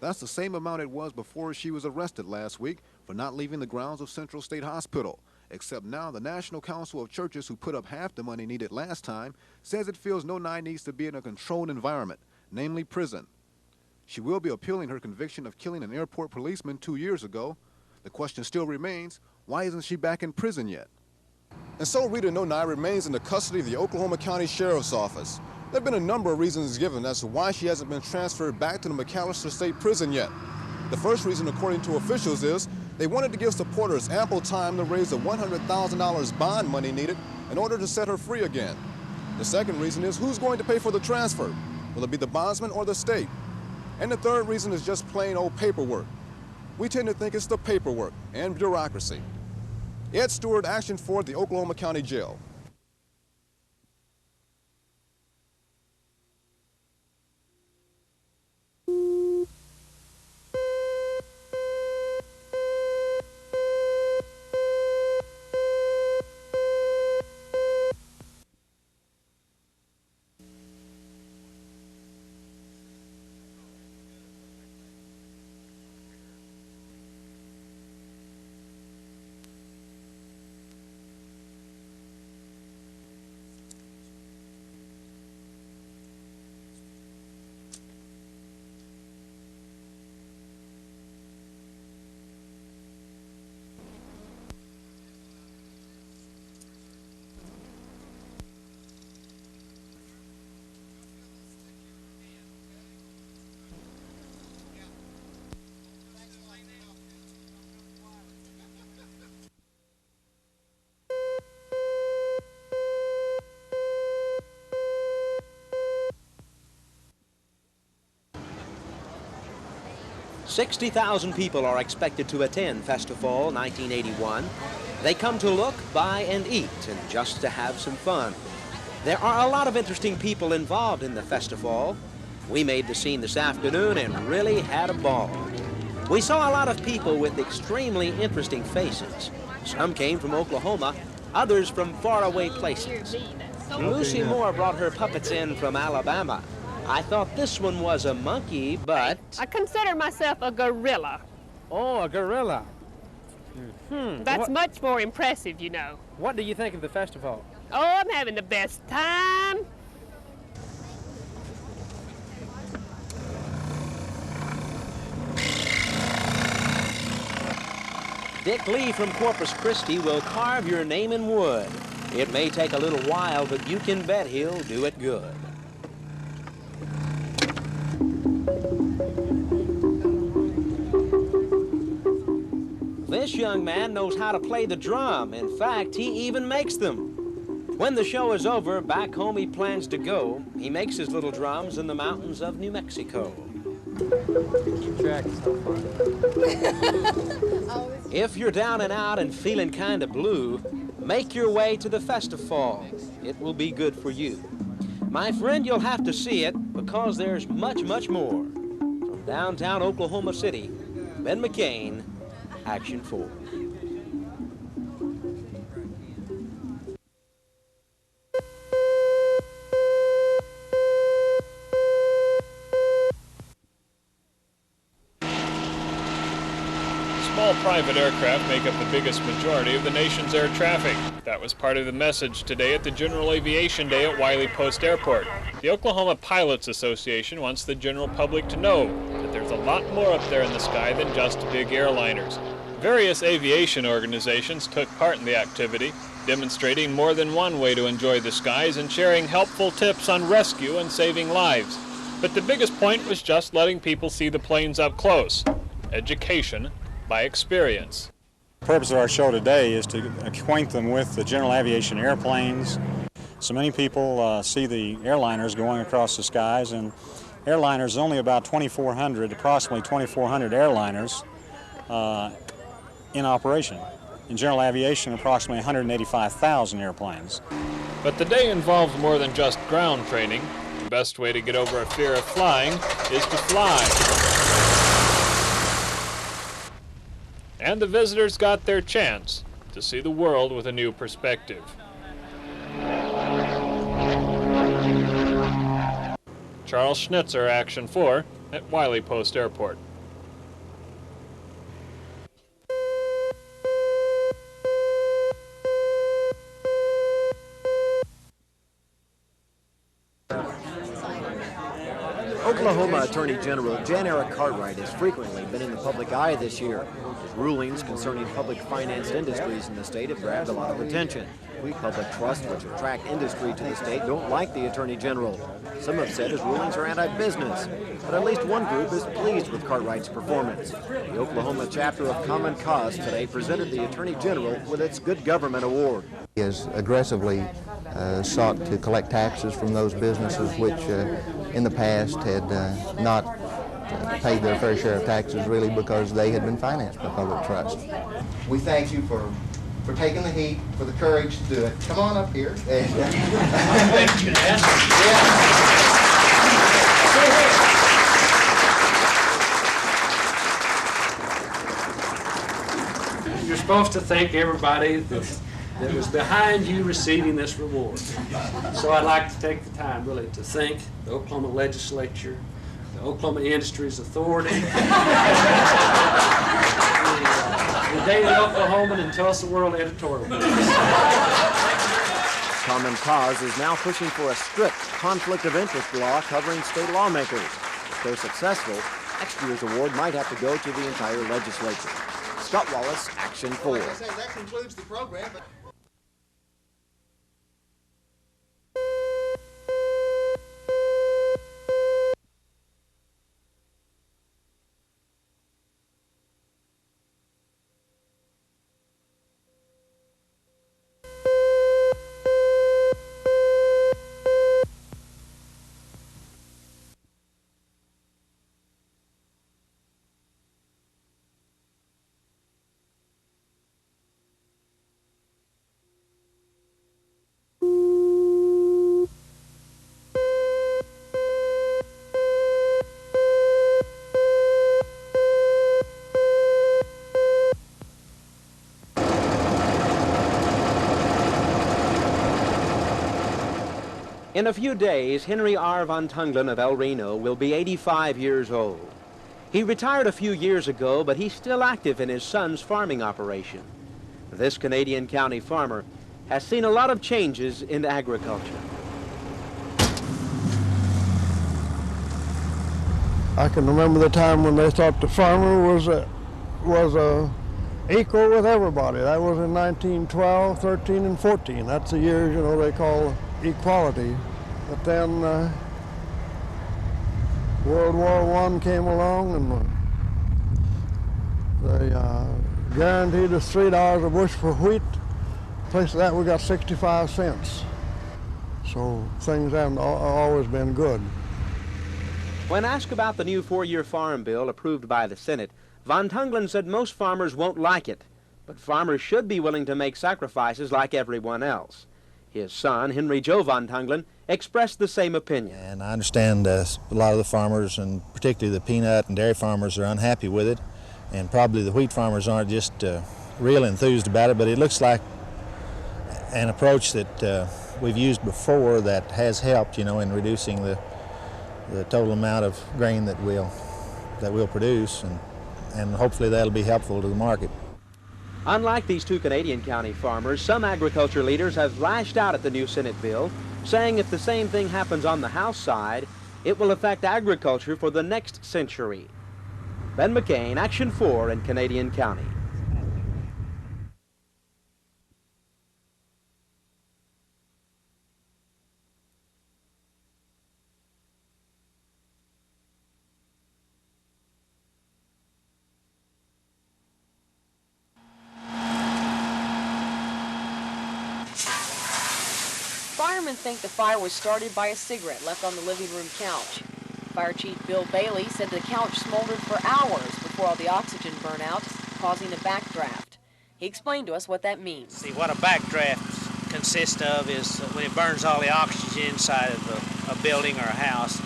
That's the same amount it was before she was arrested last week for not leaving the grounds of Central State Hospital. Except now the National Council of Churches, who put up half the money needed last time, says it feels no nine needs to be in a controlled environment, namely prison. She will be appealing her conviction of killing an airport policeman 2 years ago. The question still remains, why isn't she back in prison yet? And so Rita Silk-Nauni remains in the custody of the Oklahoma County Sheriff's Office. There have been a number of reasons given as to why she hasn't been transferred back to the McAllister State Prison yet. The first reason, according to officials, is they wanted to give supporters ample time to raise the $100,000 bond money needed in order to set her free again. The second reason is who's going to pay for the transfer? Will it be the bondsman or the state? And the third reason is just plain old paperwork. We tend to think it's the paperwork and bureaucracy. Ed Stewart, Action 4 at the Oklahoma County Jail. 60,000 people are expected to attend Festifall 1981. They come to look, buy, and eat, and just to have some fun. There are a lot of interesting people involved in the Festifall. We made the scene this afternoon and really had a ball. We saw a lot of people with extremely interesting faces. Some came from Oklahoma, others from faraway places. Lucy Moore brought her puppets in from Alabama. I thought this one was a monkey, but... I consider myself a gorilla. Oh, a gorilla. That's much more impressive, you know. What do you think of the festival? Oh, I'm having the best time. Dick Lee from Corpus Christi will carve your name in wood. It may take a little while, but you can bet he'll do it good. This young man knows how to play the drum. In fact, he even makes them. When the show is over, back home he plans to go. He makes his little drums in the mountains of New Mexico. Keep track so far. If you're down and out and feeling kind of blue, make your way to the Festifall. It will be good for you. My friend, you'll have to see it because there's much, much more. From downtown Oklahoma City, Ben McCain, Action 4. Small private aircraft make up the biggest majority of the nation's air traffic. That was part of the message today at the General Aviation Day at Wiley Post Airport. The Oklahoma Pilots Association wants the general public to know that there's a lot more up there in the sky than just big airliners. Various aviation organizations took part in the activity, demonstrating more than one way to enjoy the skies and sharing helpful tips on rescue and saving lives. But the biggest point was just letting people see the planes up close. Education by experience. The purpose of our show today is to acquaint them with the general aviation airplanes. So many people see the airliners going across the skies, and airliners, only about 2,400, approximately 2,400 airliners in operation. In general aviation, approximately 185,000 airplanes. But the day involves more than just ground training. The best way to get over a fear of flying is to fly. And the visitors got their chance to see the world with a new perspective. Charles Schnitzer, Action 4, at Wiley Post Airport. Oklahoma Attorney General Jan Eric Cartwright has frequently been in the public eye this year. His rulings concerning public-financed industries in the state have grabbed a lot of attention. Public trusts, which attract industry to the state, don't like the Attorney General. Some have said his rulings are anti-business, but at least one group is pleased with Cartwright's performance. The Oklahoma chapter of Common Cause today presented the Attorney General with its Good Government Award. He has aggressively sought to collect taxes from those businesses which in the past had not paid their fair share of taxes, really because they had been financed by public trust. We thank you for taking the heat, for the courage to do it. Come on up here. Thank you, Dad. Yeah. You're supposed to thank everybody that was behind you receiving this reward. So I'd like to take the time really to thank the Oklahoma Legislature, the Oklahoma Industries Authority, the Daily Oklahoman and Tulsa World editorial. Common Cause is now pushing for a strict conflict of interest law covering state lawmakers. If they're successful, next year's award might have to go to the entire legislature. Scott Wallace, Action 4. That concludes the program. In a few days, Henry R. Von Tunglen of El Reno will be 85 years old. He retired a few years ago, but he's still active in his son's farming operation. This Canadian county farmer has seen a lot of changes in agriculture. I can remember the time when they thought the farmer was equal with everybody. That was in 1912, 13, and 14. That's the years, you know, they call equality. But then World War I came along, and they guaranteed us $3 a bushel for wheat. In place of that, we got 65 cents. So things haven't always been good. When asked about the new 4-year farm bill approved by the Senate, Von Tunglen said most farmers won't like it, but farmers should be willing to make sacrifices like everyone else. His son, Henry Joe Von Tunglen, expressed the same opinion. And I understand a lot of the farmers, and particularly the peanut and dairy farmers, are unhappy with it. And probably the wheat farmers aren't just real enthused about it, but it looks like an approach that we've used before that has helped, you know, in reducing the total amount of grain that we'll produce, and hopefully that'll be helpful to the market. Unlike these two Canadian county farmers, some agriculture leaders have lashed out at the new Senate bill, saying if the same thing happens on the House side, it will affect agriculture for the next century. Ben McCain, Action 4 in Canadian County. Firemen think the fire was started by a cigarette left on the living room couch. Fire Chief Bill Bailey said the couch smoldered for hours before all the oxygen burned out, causing a backdraft. He explained to us what that means. See, what a backdraft consists of is when it burns all the oxygen inside of a building or a house,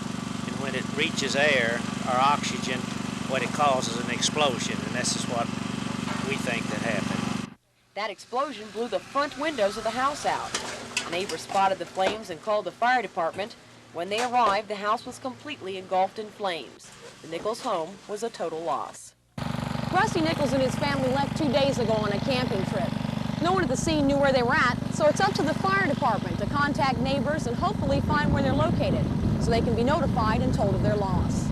and when it reaches air or oxygen, what it causes an explosion, and this is what we think that happened. That explosion blew the front windows of the house out. A neighbor spotted the flames and called the fire department. When they arrived, the house was completely engulfed in flames. The Nichols home was a total loss. Rusty Nichols and his family left 2 days ago on a camping trip. No one at the scene knew where they were at, so it's up to the fire department to contact neighbors and hopefully find where they're located so they can be notified and told of their loss.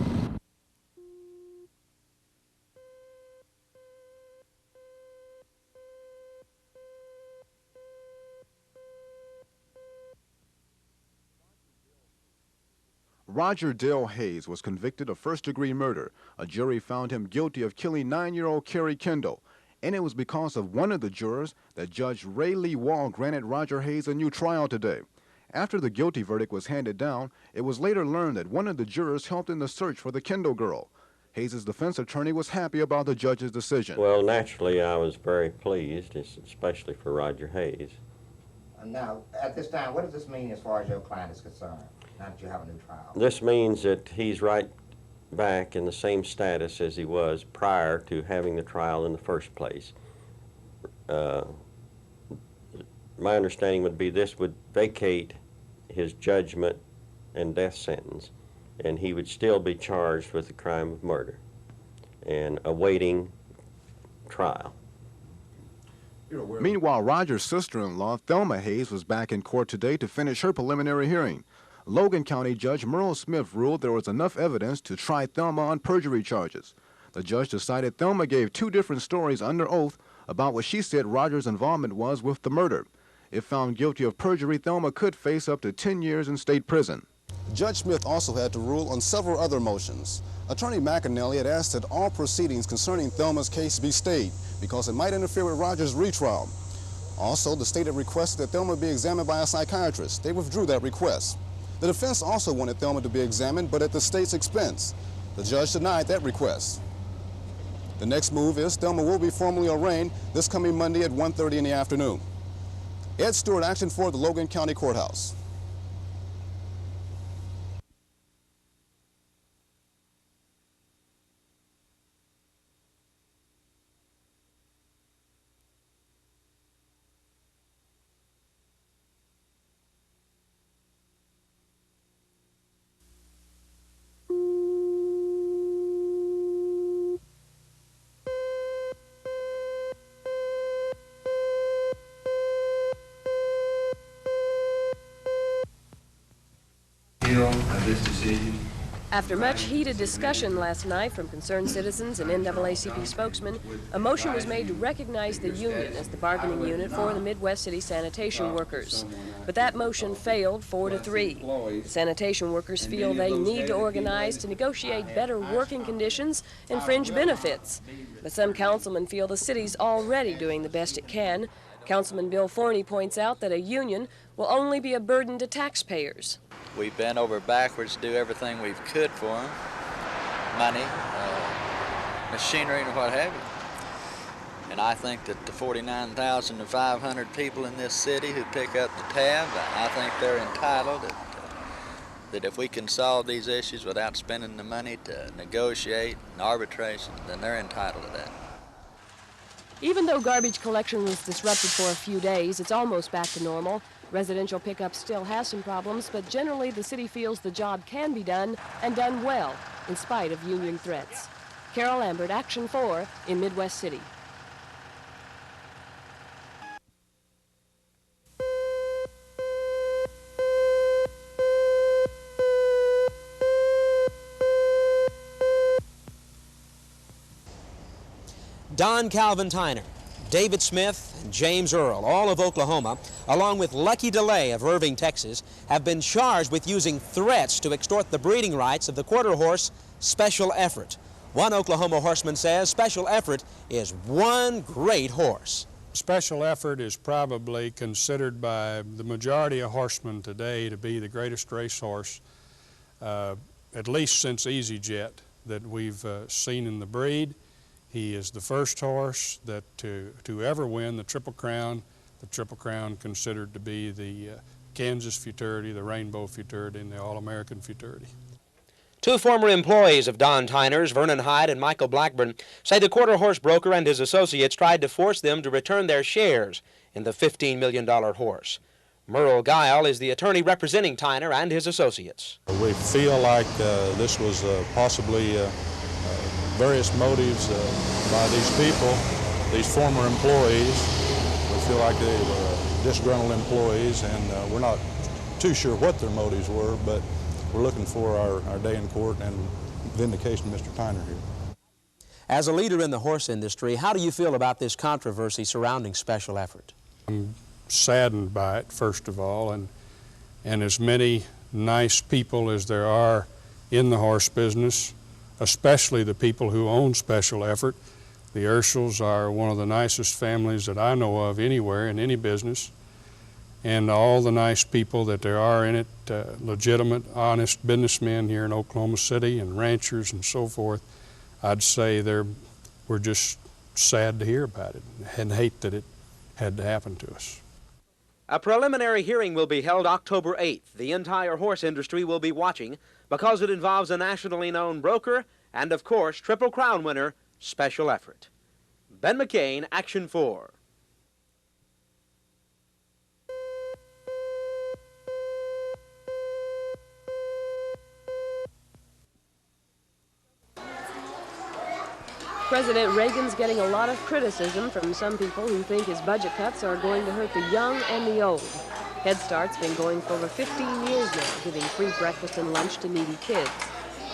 Roger Dale Hayes was convicted of first-degree murder. A jury found him guilty of killing 9-year-old Carrie Kendall, and it was because of one of the jurors that Judge Ray Lee Wall granted Roger Hayes a new trial today. After the guilty verdict was handed down, it was later learned that one of the jurors helped in the search for the Kendall girl. Hayes' defense attorney was happy about the judge's decision. Well, naturally, I was very pleased, especially for Roger Hayes. Now, at this time, what does this mean as far as your client is concerned, now that you have a new trial? This means that he's right back in the same status as he was prior to having the trial in the first place. My understanding would be this would vacate his judgment and death sentence, and he would still be charged with the crime of murder and awaiting trial. Meanwhile, Roger's sister-in-law, Thelma Hayes, was back in court today to finish her preliminary hearing. Logan County Judge Merle Smith ruled there was enough evidence to try Thelma on perjury charges. The judge decided Thelma gave 2 different stories under oath about what she said Roger's involvement was with the murder. If found guilty of perjury, Thelma could face up to 10 years in state prison. Judge Smith also had to rule on several other motions. Attorney McAnally had asked that all proceedings concerning Thelma's case be stayed because it might interfere with Roger's retrial. Also, the state had requested that Thelma be examined by a psychiatrist. They withdrew that request. The defense also wanted Thelma to be examined, but at the state's expense. The judge denied that request. The next move is Thelma will be formally arraigned this coming Monday at 1:30 in the afternoon. Ed Stewart, Action 4, the Logan County Courthouse. Of this decision. After much heated discussion last night from concerned citizens and NAACP spokesmen, a motion was made to recognize the union as the bargaining unit for the Midwest City sanitation workers. But that motion failed 4-3. The sanitation workers feel they need to organize to negotiate better working conditions and fringe benefits. But some councilmen feel the city's already doing the best it can. Councilman Bill Forney points out that a union will only be a burden to taxpayers. We bent over backwards to do everything we could for them, money, machinery, and what have you. And I think that the 49,500 people in this city who pick up the tab, I think they're entitled that if we can solve these issues without spending the money to negotiate and arbitration, then they're entitled to that. Even though garbage collection was disrupted for a few days, it's almost back to normal. Residential pickup still has some problems, but generally the city feels the job can be done and done well, in spite of union threats. Carol Lambert, Action 4 in Midwest City. Don Calvin Tyner, David Smith, and James Earl, all of Oklahoma, along with Lucky DeLay of Irving, Texas, have been charged with using threats to extort the breeding rights of the quarter horse Special Effort. One Oklahoma horseman says Special Effort is one great horse. Special Effort is probably considered by the majority of horsemen today to be the greatest racehorse, at least since EasyJet, that we've seen in the breed. He is the first horse that to ever win the Triple Crown considered to be the Kansas Futurity, the Rainbow Futurity, and the All-American Futurity. 2 former employees of Don Tyner's, Vernon Hyde and Michael Blackburn, say the quarter horse broker and his associates tried to force them to return their shares in the $15 million horse. Merle Guile is the attorney representing Tyner and his associates. We feel like this was possibly various motives by these people, these former employees. We feel like they were disgruntled employees, and we're not too sure what their motives were, but we're looking for our day in court and vindication of Mr. Tyner here. As a leader in the horse industry, how do you feel about this controversy surrounding special effort? I'm saddened by it, first of all, and as many nice people as there are in the horse business, especially the people who own special effort. The Urschels are one of the nicest families that I know of anywhere in any business, and all the nice people that there are in it, legitimate, honest businessmen here in Oklahoma City and ranchers and so forth, I'd say we're just sad to hear about it and hate that it had to happen to us. A preliminary hearing will be held October 8th. The entire horse industry will be watching because it involves a nationally known broker and, of course, Triple Crown winner, Special Effort. Ben McCain, Action 4. President Reagan's getting a lot of criticism from some people who think his budget cuts are going to hurt the young and the old. Head Start's been going for over 15 years now, giving free breakfast and lunch to needy kids.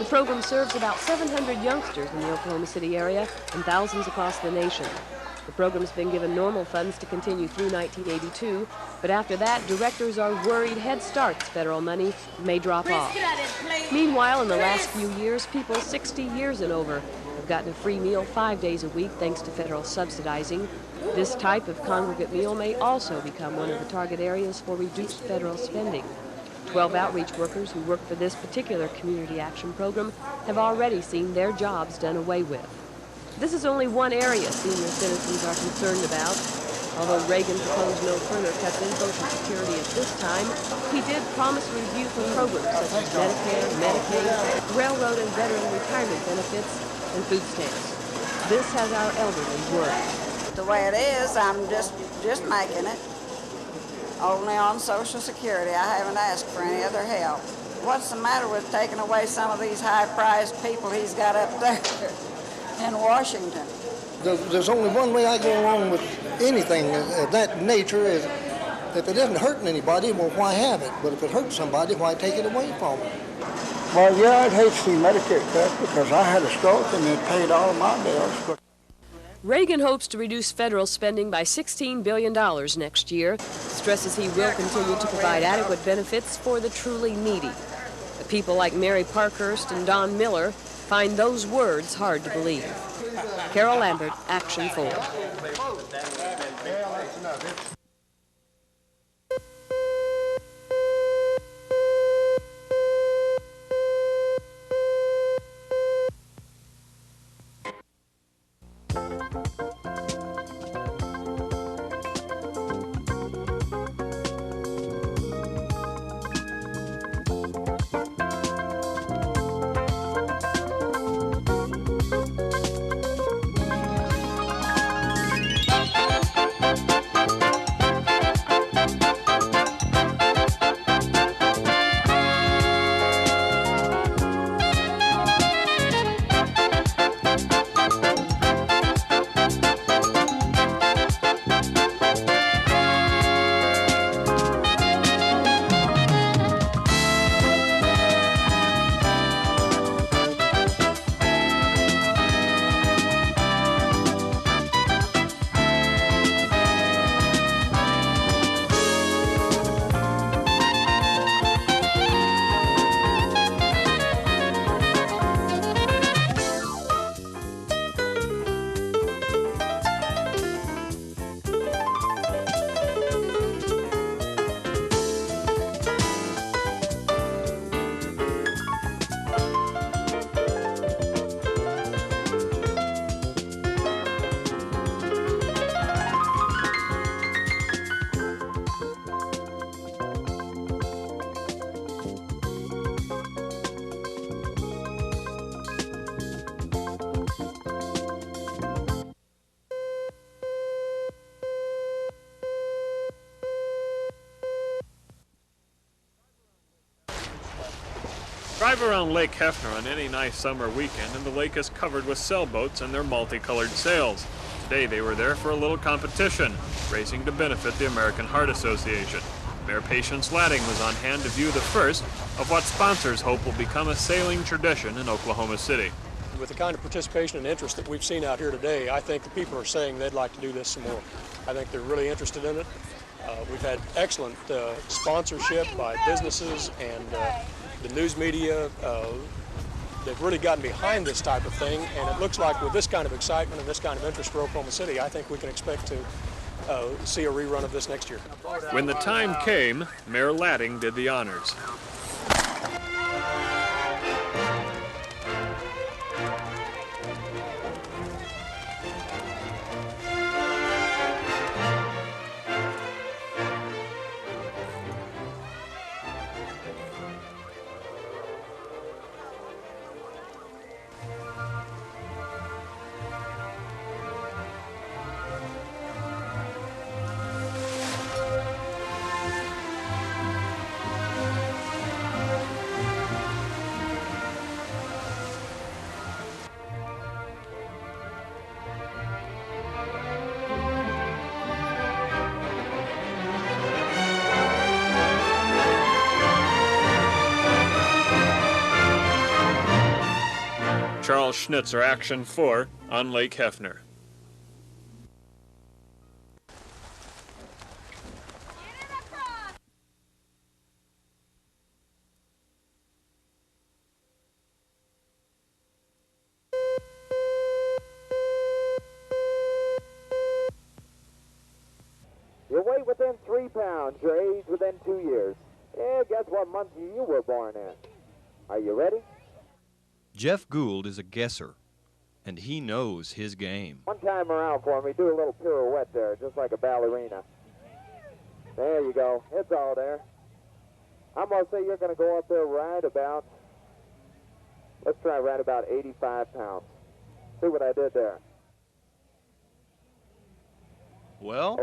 The program serves about 700 youngsters in the Oklahoma City area and thousands across the nation. The program's been given normal funds to continue through 1982, but after that, directors are worried Head Start's federal money may drop off. Meanwhile, in the last few years, people 60 years and over have gotten a free meal 5 days a week thanks to federal subsidizing. This type of congregate meal may also become one of the target areas for reduced federal spending. 12 outreach workers who work for this particular community action program have already seen their jobs done away with. This is only one area senior citizens are concerned about. Although Reagan proposed no further cuts in Social Security at this time, he did promise review for programs such as Medicare, Medicaid, railroad and veteran retirement benefits, and food stamps. This has our elderly worried. The way it is, I'm just making it. Only on Social Security. I haven't asked for any other help. What's the matter with taking away some of these high-priced people he's got up there in Washington? There's only one way I go along with anything of that nature is if it isn't hurting anybody, well, why have it? But if it hurts somebody, why take it away from them? Well, yeah, I'd hate to see Medicare cut because I had a stroke and it paid all of my bills. Reagan hopes to reduce federal spending by $16 billion next year, stresses he will continue to provide adequate benefits for the truly needy. People like Mary Parkhurst and Don Miller find those words hard to believe. Carol Lambert, Action 4. Drive around Lake Hefner on any nice summer weekend and the lake is covered with sailboats and their multicolored sails. Today they were there for a little competition, racing to benefit the American Heart Association. Mayor Patience Latting was on hand to view the first of what sponsors hope will become a sailing tradition in Oklahoma City. With the kind of participation and interest that we've seen out here today, I think the people are saying they'd like to do this some more. I think they're really interested in it. We've had excellent sponsorship by businesses and the news media. They've really gotten behind this type of thing, and it looks like with this kind of excitement and this kind of interest for Oklahoma City, I think we can expect to see a rerun of this next year. When the time came, Mayor Latting did the honors. Charles Schnitzer, Action 4 on Lake Hefner. Your weight within 3 pounds, your age within 2 years. Yeah, guess what month you were born in. Are you ready? Jeff Gould is a guesser, and he knows his game. One time around for me, do a little pirouette there, just like a ballerina. There you go, it's all there. I'm gonna say you're gonna go up there right about, let's try right about 85 pounds. See what I did there? Well,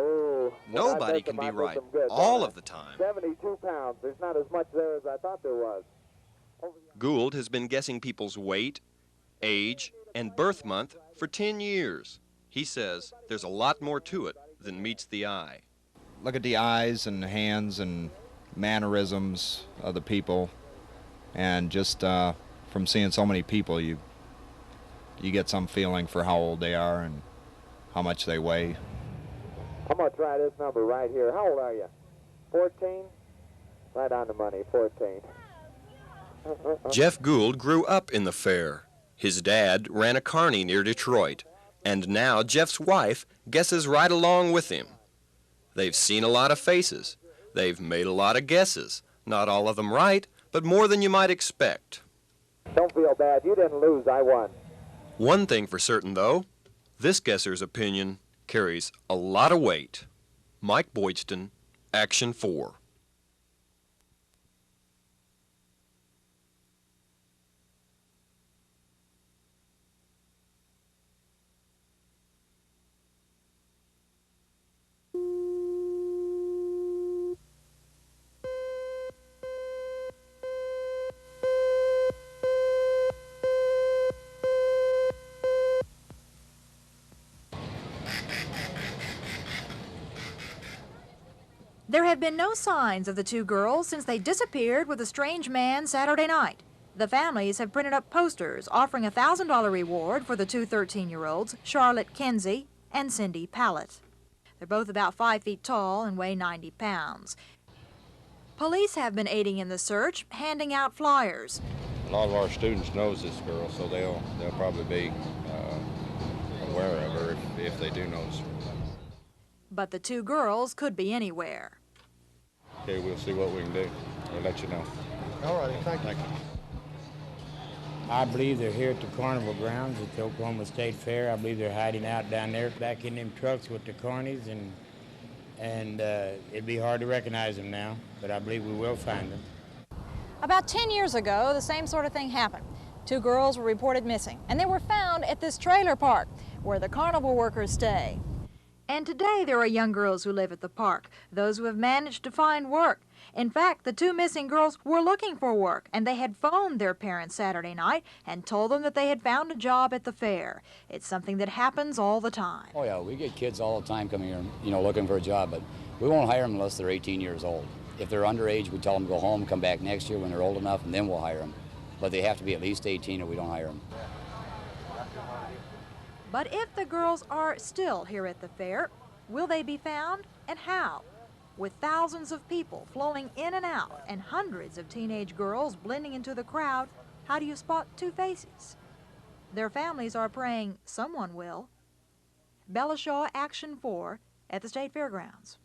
nobody can be right all of the time. 72 pounds, there's not as much there as I thought there was. Gould has been guessing people's weight, age, and birth month for 10 years. He says there's a lot more to it than meets the eye. Look at the eyes and hands and mannerisms of the people, and just from seeing so many people, you get some feeling for how old they are and how much they weigh. I'm going to try this number right here. How old are you? 14? Right on the money, 14. Jeff Gould grew up in the fair. His dad ran a carny near Detroit, and now Jeff's wife guesses right along with him. They've seen a lot of faces. They've made a lot of guesses. Not all of them right, but more than you might expect. Don't feel bad. You didn't lose. I won. One thing for certain, though, this guesser's opinion carries a lot of weight. Mike Boydston, Action 4. There have been no signs of the two girls since they disappeared with a strange man Saturday night. The families have printed up posters offering a $1,000 reward for the two 13-year-olds, Charlotte Kenzie and Cindy Pallett. They're both about 5 feet tall and weigh 90 pounds. Police have been aiding in the search, handing out flyers. A lot of our students knows this girl, so they'll probably be aware of her if they do notice her. But the two girls could be anywhere. Okay, we'll see what we can do. We'll let you know. All right, thank you. I believe they're here at the carnival grounds at the Oklahoma State Fair. I believe they're hiding out down there back in them trucks with the carnies, and it'd be hard to recognize them now, but I believe we will find them. About 10 years ago, the same sort of thing happened. Two girls were reported missing, and they were found at this trailer park where the carnival workers stay. And today there are young girls who live at the park, those who have managed to find work. In fact, the two missing girls were looking for work, and they had phoned their parents Saturday night and told them that they had found a job at the fair. It's something that happens all the time. Oh yeah, we get kids all the time coming here, looking for a job, but we won't hire them unless they're 18 years old. If they're underage, we tell them to go home, come back next year when they're old enough, and then we'll hire them. But they have to be at least 18 or we don't hire them. But if the girls are still here at the fair, will they be found, and how? With thousands of people flowing in and out and hundreds of teenage girls blending into the crowd, how do you spot two faces? Their families are praying someone will. Bella Shaw, Action 4 at the State Fairgrounds.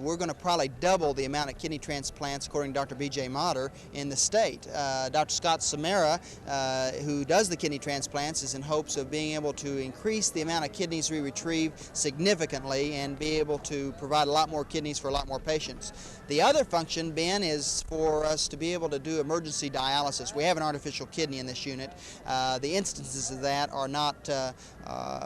We're going to probably double the amount of kidney transplants, according to Dr. B.J. Motter, in the state. Dr. Scott Samara, who does the kidney transplants, is in hopes of being able to increase the amount of kidneys we retrieve significantly and be able to provide a lot more kidneys for a lot more patients. The other function, Ben, is for us to be able to do emergency dialysis. We have an artificial kidney in this unit. The instances of that are not,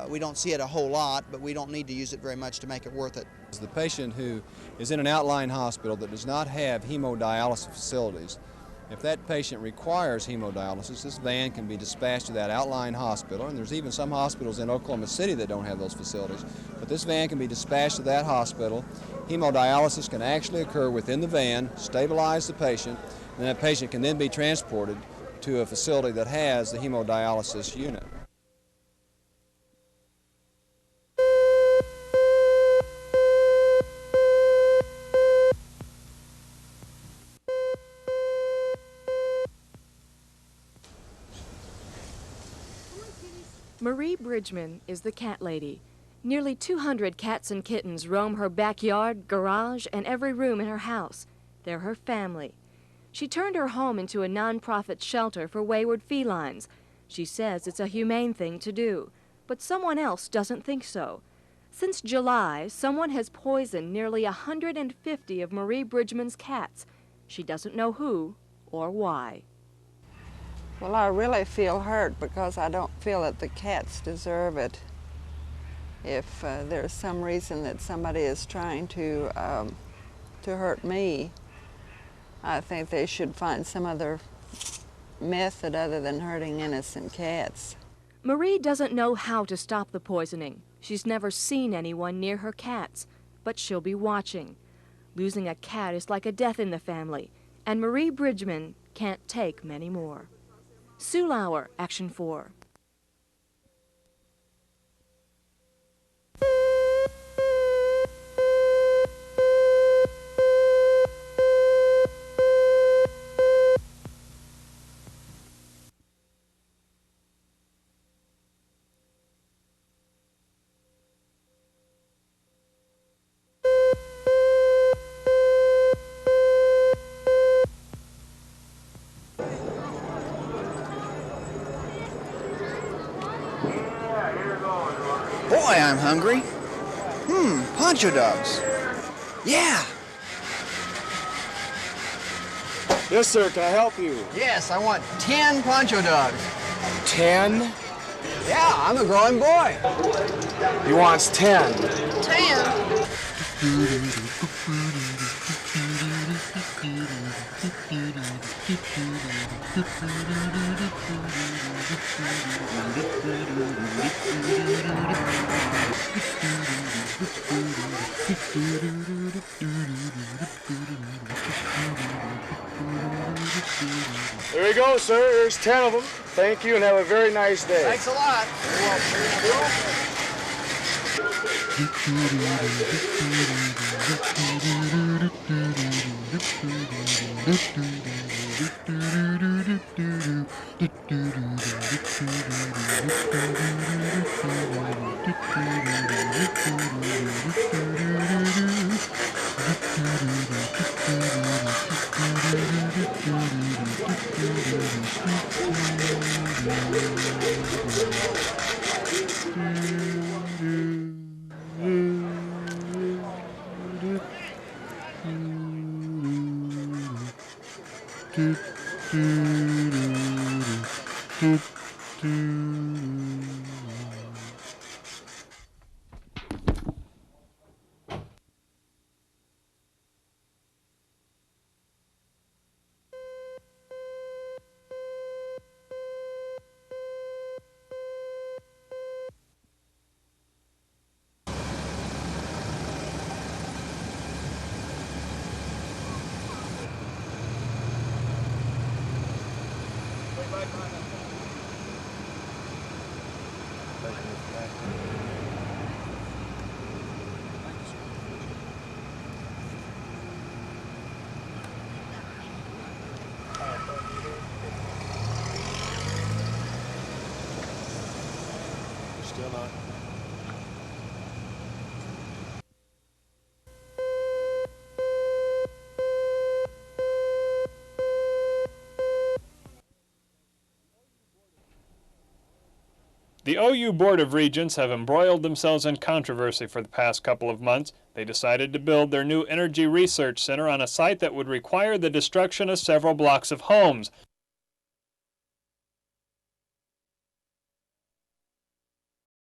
we don't see it a whole lot, but we don't need to use it very much to make it worth it. The patient who is in an outlying hospital that does not have hemodialysis facilities, if that patient requires hemodialysis, this van can be dispatched to that outlying hospital, and there's even some hospitals in Oklahoma City that don't have those facilities, but this van can be dispatched to that hospital. Hemodialysis can actually occur within the van, stabilize the patient, and that patient can then be transported to a facility that has the hemodialysis unit. Marie Bridgman is the cat lady. Nearly 200 cats and kittens roam her backyard, garage, and every room in her house. They're her family. She turned her home into a non-profit shelter for wayward felines. She says it's a humane thing to do, but someone else doesn't think so. Since July, someone has poisoned nearly 150 of Marie Bridgman's cats. She doesn't know who or why. Well, I really feel hurt because I don't feel that the cats deserve it. If there's some reason that somebody is trying to hurt me, I think they should find some other method other than hurting innocent cats. Marie doesn't know how to stop the poisoning. She's never seen anyone near her cats, but she'll be watching. Losing a cat is like a death in the family, and Marie Bridgman can't take many more. Sue Lauer, Action 4. Boy, I'm hungry. Poncho Dogs. Yeah. Yes, sir. Can I help you? Yes, I want 10 Poncho Dogs. 10? Yeah, I'm a growing boy. He wants 10. 10? There you go, sir. There's 10 of them. Thank you and have a very nice day. Thanks a lot. Still not. The OU Board of Regents have embroiled themselves in controversy for the past couple of months. They decided to build their new energy research center on a site that would require the destruction of several blocks of homes.